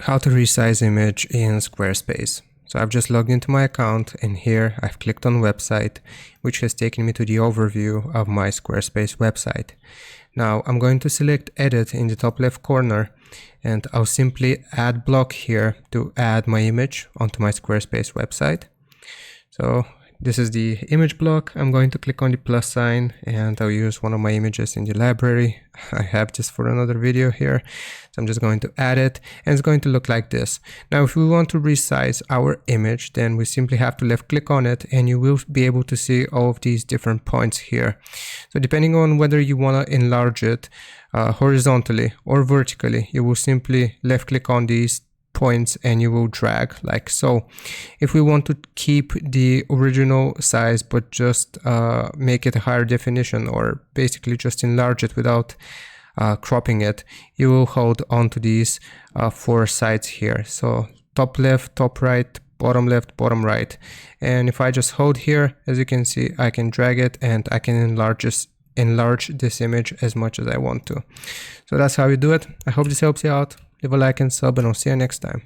how to resize image in Squarespace. So I've just logged into my account, and here I've clicked on website, which has taken me to the overview of my Squarespace website. Now I'm going to select edit in the top left corner, and I'll simply add block here to add my image onto my Squarespace website. So this is the image block. I'm going to click on the plus sign, and I'll use one of my images in the library. I have this for another video here. So I'm just going to add it, and it's going to look like this. Now, if we want to resize our image, then we simply have to left click on it, and you will be able to see all of these different points here. So depending on whether you want to enlarge it horizontally or vertically, you will simply left click on these points and you will drag like so. If we want to keep the original size but just make it a higher definition, or basically just enlarge it without cropping it, you will hold on to these four sides here. So top left, top right, bottom left, bottom right. And if I just hold here, as you can see, I can drag it and I can enlarge this image as much as I want to. So that's how you do it. I hope this helps you out. Leave a like and sub, and I'll see you next time.